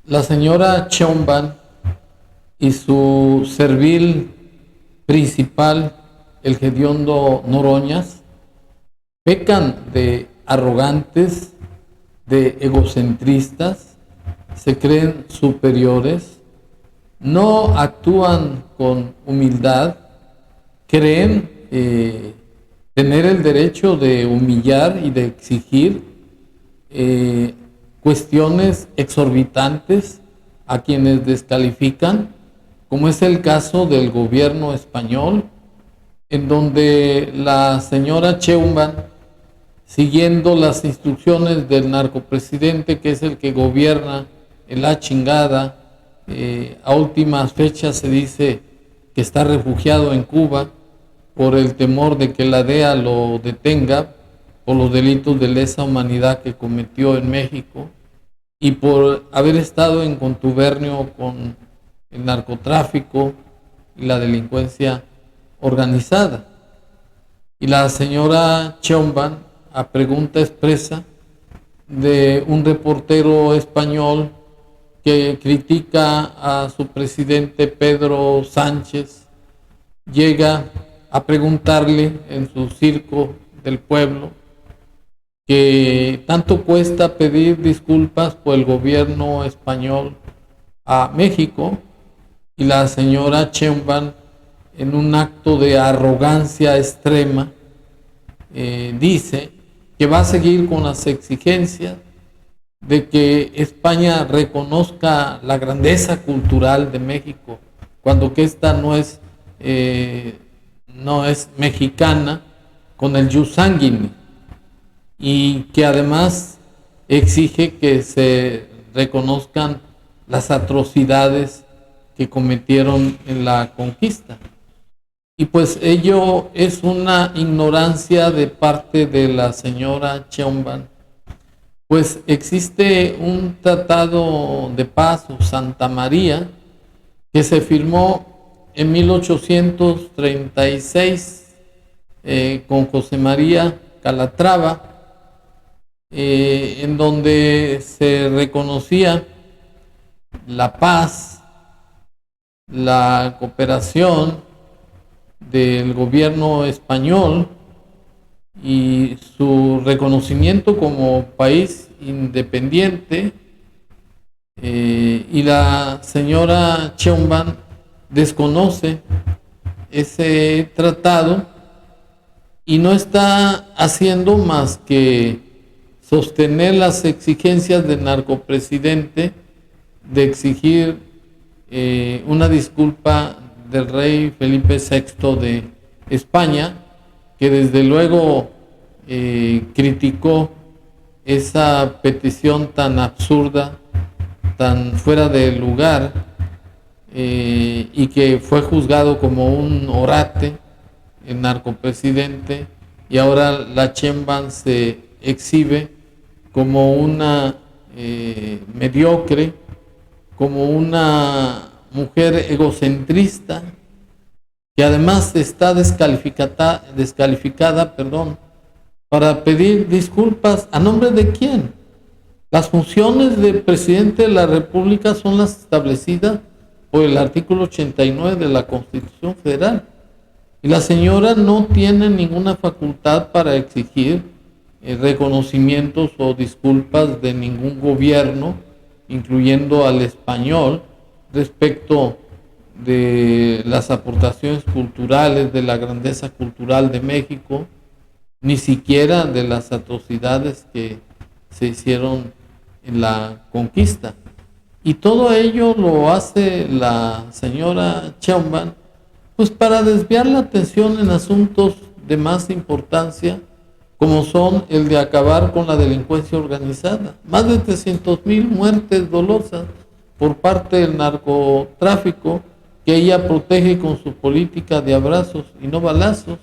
La señora Sheinbaum y su servil principal, el hediondo Noroñas, pecan de arrogantes, de egocentristas, se creen superiores, no actúan con humildad, creen tener el derecho de humillar y de exigir cuestiones exorbitantes a quienes descalifican, como es el caso del gobierno español, en donde la señora Sheinbaum, siguiendo las instrucciones del narcopresidente, que es el que gobierna en la chingada, a últimas fechas se dice que está refugiado en Cuba por el temor de que la DEA lo detenga por los delitos de lesa humanidad que cometió en México y por haber estado en contubernio con el narcotráfico y la delincuencia organizada. Y la señora Sheinbaum, a pregunta expresa de un reportero español que critica a su presidente Pedro Sánchez, llega a preguntarle en su circo del pueblo que tanto cuesta pedir disculpas por el gobierno español a México, y la señora Sheinbaum, en un acto de arrogancia extrema, dice que va a seguir con las exigencias de que España reconozca la grandeza cultural de México, cuando que esta no es mexicana con el jus sanguinis, y que además exige que se reconozcan las atrocidades que cometieron en la conquista. Y pues ello es una ignorancia de parte de la señora Sheinbaum, pues existe un tratado de paz o Santa María que se firmó en 1836 con José María Calatrava, en donde se reconocía la paz, la cooperación del gobierno español y su reconocimiento como país independiente, y la señora Sheinbaum desconoce ese tratado y no está haciendo más que sostener las exigencias del narcopresidente de exigir una disculpa del rey Felipe VI de España, que desde luego criticó esa petición tan absurda, tan fuera de lugar, y que fue juzgado como un orate, el narcopresidente, y ahora la Sheinbaum se exhibe como una mediocre, como una mujer egocentrista, que además está descalificada, para pedir disculpas. ¿A nombre de quién? Las funciones del presidente de la República son las establecidas por el artículo 89 de la Constitución Federal. Y la señora no tiene ninguna facultad para exigir reconocimientos o disculpas de ningún gobierno, incluyendo al español, respecto de las aportaciones culturales, de la grandeza cultural de México, ni siquiera de las atrocidades que se hicieron en la conquista. Y todo ello lo hace la señora Sheinbaum, pues para desviar la atención en asuntos de más importancia, como son el de acabar con la delincuencia organizada. Más de 300,000 muertes dolosas por parte del narcotráfico, que ella protege con su política de abrazos y no balazos.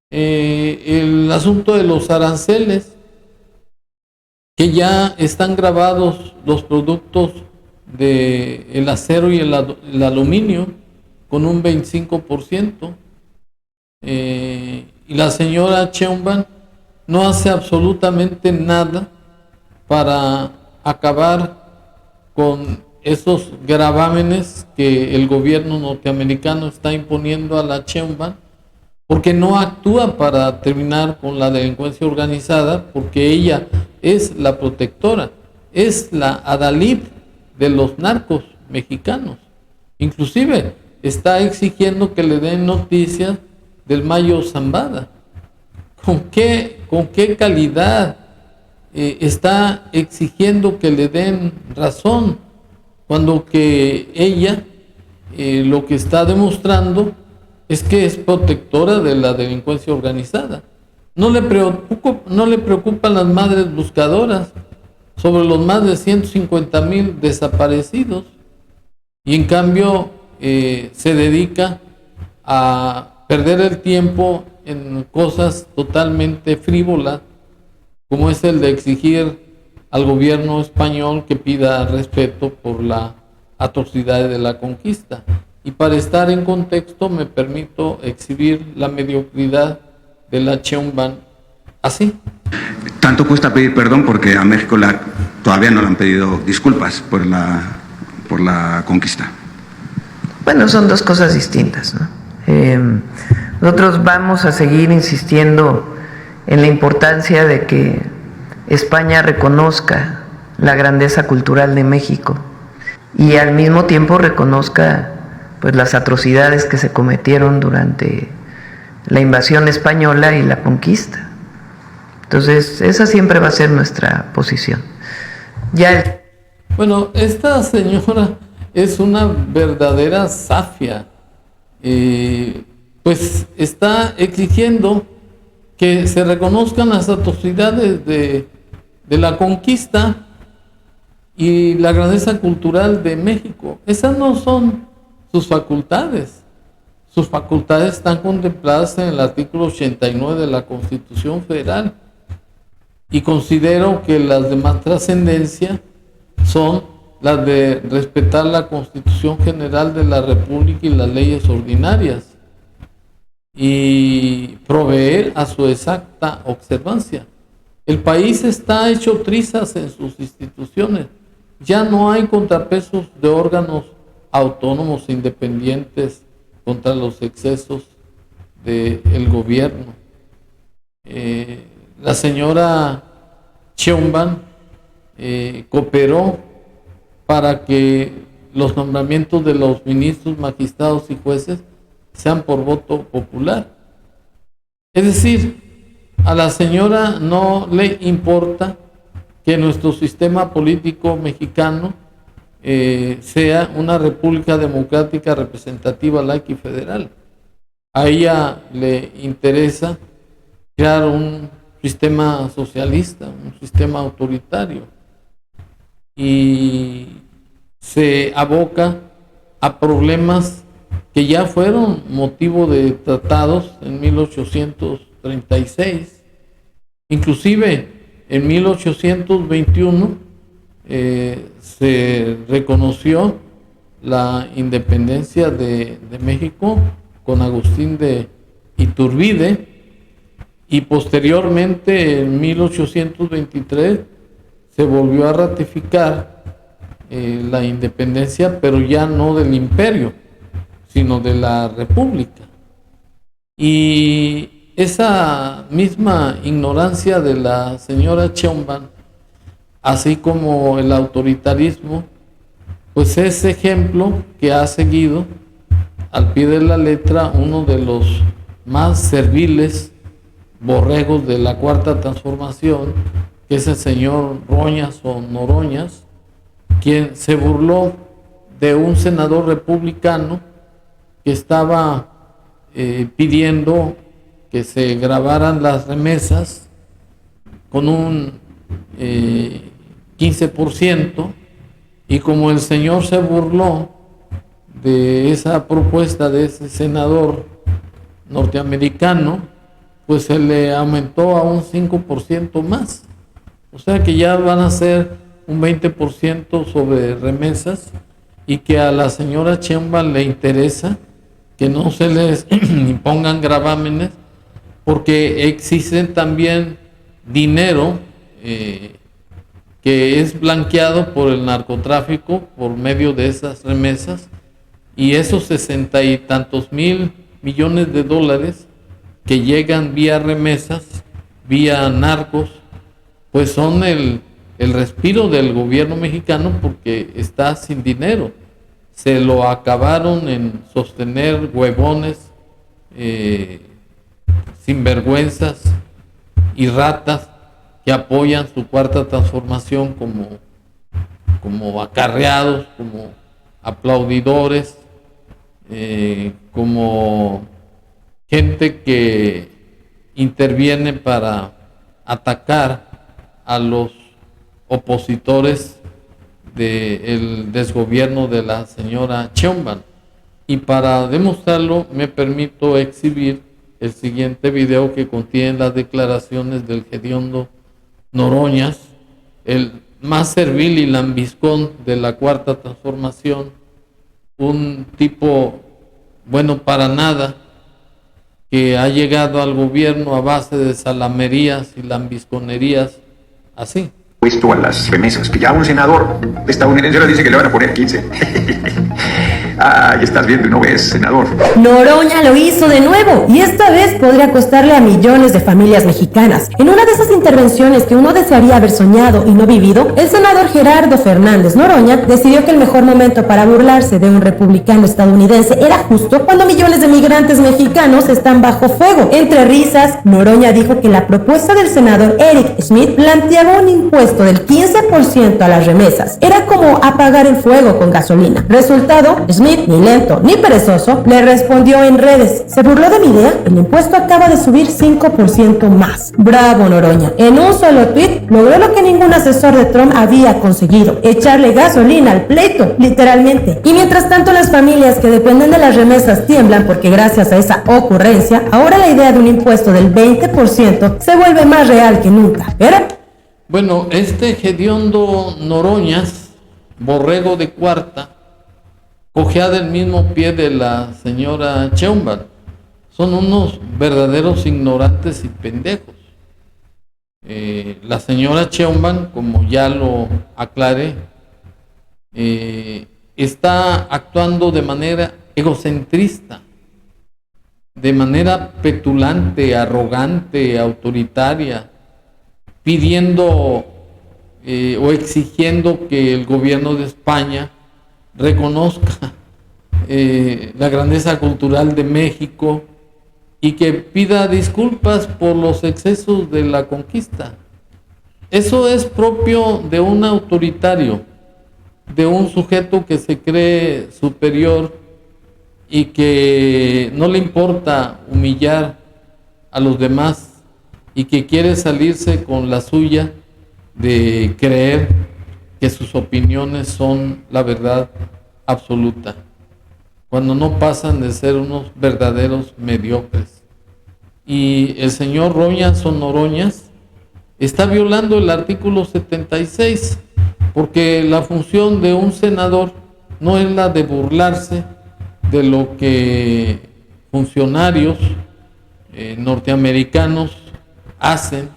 El asunto de los aranceles, que ya están grabados los productos del acero y el aluminio con un 25%, y la señora Sheinbaum no hace absolutamente nada para acabar con esos gravámenes que el gobierno norteamericano está imponiendo a la Sheinbaum, porque no actúa para terminar con la delincuencia organizada, porque ella es la protectora, es la adalid de los narcos mexicanos. Inclusive está exigiendo que le den noticias del Mayo Zambada. ¿Con qué calidad está exigiendo que le den razón, cuando que ella lo que está demostrando es que es protectora de la delincuencia organizada? No le preocupan las madres buscadoras sobre los más de 150,000 desaparecidos, y en cambio se dedica a perder el tiempo en cosas totalmente frívolas, como es el de exigir al gobierno español que pida respeto por la atrocidad de la conquista. Y para estar en contexto me permito exhibir la mediocridad de la Sheinbaum así. Tanto cuesta pedir perdón porque a México todavía no le han pedido disculpas por la conquista. Bueno, son dos cosas distintas, ¿no? Nosotros vamos a seguir insistiendo en la importancia de que España reconozca la grandeza cultural de México y al mismo tiempo reconozca pues las atrocidades que se cometieron durante la invasión española y la conquista. Entonces, esa siempre va a ser nuestra posición. Bueno, esta señora es una verdadera zafia. Pues está exigiendo que se reconozcan las atrocidades de la conquista y la grandeza cultural de México. Esas no son sus facultades. Sus facultades están contempladas en el artículo 89 de la Constitución Federal, y considero que las de más trascendencia son las de respetar la Constitución General de la República y las leyes ordinarias, y proveer a su exacta observancia. El país está hecho trizas en sus instituciones. Ya no hay contrapesos de órganos autónomos e independientes contra los excesos del gobierno. La señora Sheinbaum cooperó para que los nombramientos de los ministros, magistrados y jueces sean por voto popular. Es decir, a la señora no le importa que nuestro sistema político mexicano sea una república democrática, representativa, laica y federal. A ella le interesa crear un sistema socialista, un sistema autoritario, y se aboca a problemas que ya fueron motivo de tratados en 1836. Inclusive en 1821 se reconoció la independencia de México con Agustín de Iturbide, y posteriormente en 1823 se volvió a ratificar la independencia, pero ya no del imperio, sino de la república. Y esa misma ignorancia de la señora Sheinbaum, así como el autoritarismo, pues es ejemplo que ha seguido al pie de la letra uno de los más serviles borregos de la Cuarta Transformación, que es el señor Roñas o Noroñas, quien se burló de un senador republicano que estaba pidiendo que se grabaran las remesas con un 15%, y como el señor se burló de esa propuesta de ese senador norteamericano, pues se le aumentó a un 5% más. O sea que ya van a ser un 20% sobre remesas, y que a la señora Sheinbaum le interesa que no se les impongan gravámenes, porque existen también dinero que es blanqueado por el narcotráfico por medio de esas remesas, y esos 60 y tantos mil millones de dólares que llegan vía remesas, vía narcos, pues son el respiro del gobierno mexicano, porque está sin dinero. Se lo acabaron en sostener huevones, sinvergüenzas y ratas que apoyan su cuarta transformación como acarreados, como aplaudidores, como gente que interviene para atacar a los opositores del desgobierno de la señora Sheinbaum. Y para demostrarlo me permito exhibir el siguiente video, que contiene las declaraciones del hediondo Noroñas, el más servil y lambiscón de la cuarta transformación, un tipo bueno para nada, que ha llegado al gobierno a base de salamerías y lambisconerías así. Puesto a las remesas, que ya un senador estadounidense le dice que le van a poner 15. Ah, ya estás viendo y no ves, senador. Noroña lo hizo de nuevo, y esta vez podría costarle a millones de familias mexicanas. En una de esas intervenciones que uno desearía haber soñado y no vivido, el senador Gerardo Fernández Noroña decidió que el mejor momento para burlarse de un republicano estadounidense era justo cuando millones de migrantes mexicanos están bajo fuego. Entre risas, Noroña dijo que la propuesta del senador Eric Schmidt planteaba un impuesto del 15% a las remesas. Era como apagar el fuego con gasolina. Resultado, Schmidt, ni lento ni perezoso, le respondió en redes: se burló de mi idea, el impuesto acaba de subir 5% más. Bravo Noroña. En un solo tweet logró lo que ningún asesor de Trump había conseguido: echarle gasolina al pleito, literalmente. Y mientras tanto, las familias que dependen de las remesas tiemblan, porque gracias a esa ocurrencia, ahora la idea de un impuesto del 20% se vuelve más real que nunca. ¿Pero? Bueno, este hediondo Noroñas, borrego de cuarta, cojea del mismo pie de la señora Sheinbaum. Son unos verdaderos ignorantes y pendejos. La señora Sheinbaum, como ya lo aclaré, está actuando de manera egocentrista, de manera petulante, arrogante, autoritaria, pidiendo o exigiendo que el gobierno de España reconozca la grandeza cultural de México y que pida disculpas por los excesos de la conquista. Eso es propio de un autoritario, de un sujeto que se cree superior y que no le importa humillar a los demás, y que quiere salirse con la suya de creer que sus opiniones son la verdad absoluta, cuando no pasan de ser unos verdaderos mediocres. Y el señor Roñas o Noroñas está violando el artículo 76, porque la función de un senador no es la de burlarse de lo que funcionarios norteamericanos hacen,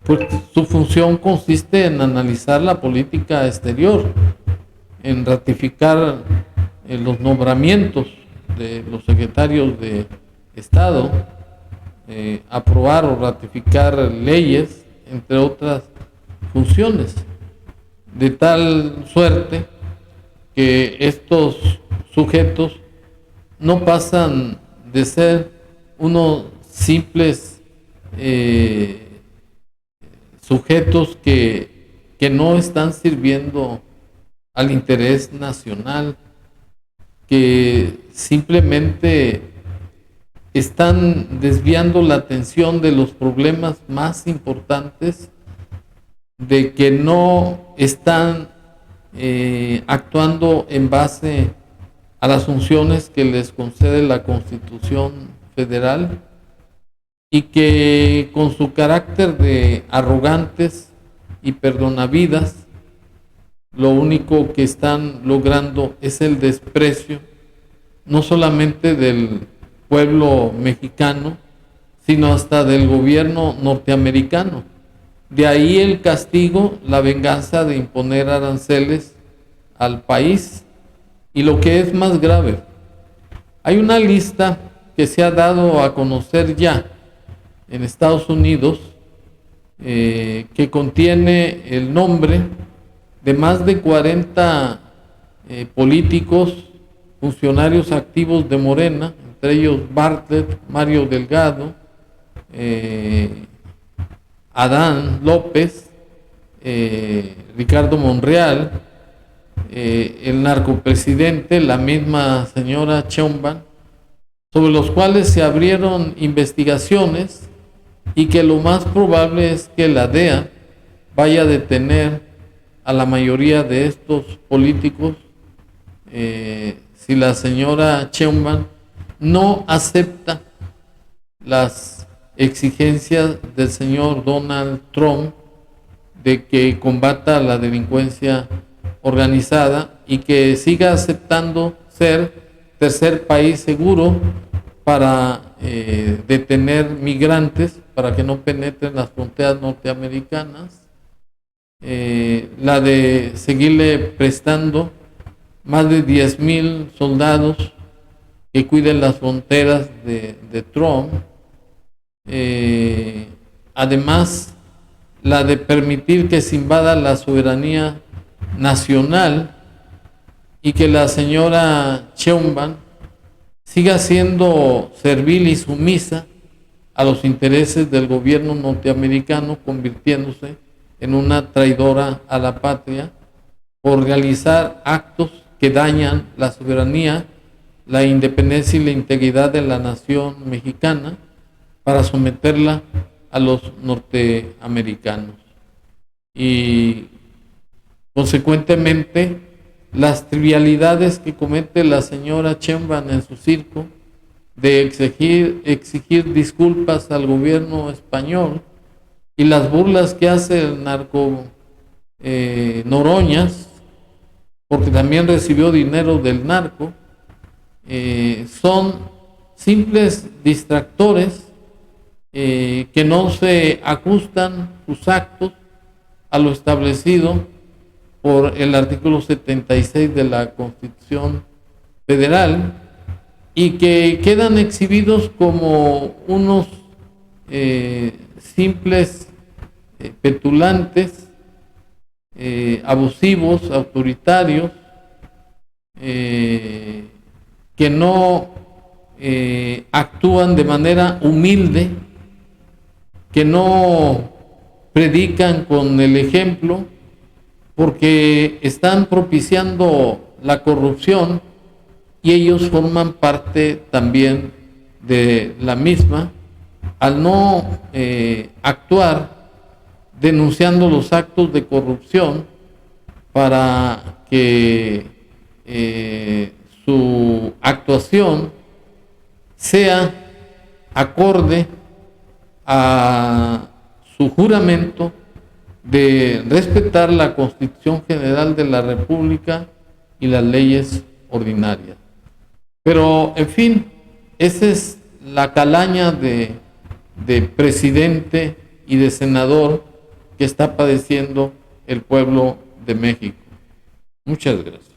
pues su función consiste en analizar la política exterior, en ratificar los nombramientos de los secretarios de Estado, aprobar o ratificar leyes, entre otras funciones, de tal suerte que estos sujetos no pasan de ser unos simples sujetos que no están sirviendo al interés nacional, que simplemente están desviando la atención de los problemas más importantes, de que no están actuando en base a las funciones que les concede la Constitución Federal, y que con su carácter de arrogantes y perdonavidas, lo único que están logrando es el desprecio, no solamente del pueblo mexicano, sino hasta del gobierno norteamericano, De ahí el castigo, la venganza de imponer aranceles al país. Y lo que es más grave, hay una lista que se ha dado a conocer ya en Estados Unidos que contiene el nombre de más de 40 políticos, funcionarios activos de Morena, entre ellos Bartlett, Mario Delgado, Adán López, Ricardo Monreal, el narcopresidente, la misma señora Sheinbaum, sobre los cuales se abrieron investigaciones y que lo más probable es que la DEA vaya a detener a la mayoría de estos políticos si la señora Sheinbaum no acepta las exigencias del señor Donald Trump de que combata la delincuencia organizada y que siga aceptando ser tercer país seguro para detener migrantes, para que no penetren las fronteras norteamericanas, la de seguirle prestando más de 10,000 soldados que cuiden las fronteras de Trump, además la de permitir que se invada la soberanía nacional y que la señora Sheinbaum siga siendo servil y sumisa a los intereses del gobierno norteamericano, convirtiéndose en una traidora a la patria por realizar actos que dañan la soberanía, la independencia y la integridad de la nación mexicana para someterla a los norteamericanos. Y consecuentemente, las trivialidades que comete la señora Sheinbaum en su circo de exigir disculpas al gobierno español y las burlas que hace el narco Noroñas, porque también recibió dinero del narco, son simples distractores que no se ajustan sus actos a lo establecido por el artículo 76 de la Constitución Federal y que quedan exhibidos como unos simples petulantes, abusivos, autoritarios, que no actúan de manera humilde, que no predican con el ejemplo, porque están propiciando la corrupción y ellos forman parte también de la misma al no actuar denunciando los actos de corrupción para que su actuación sea acorde a su juramento de respetar la Constitución General de la República y las leyes ordinarias. Pero, en fin, esa es la calaña de presidente y de senador que está padeciendo el pueblo de México. Muchas gracias.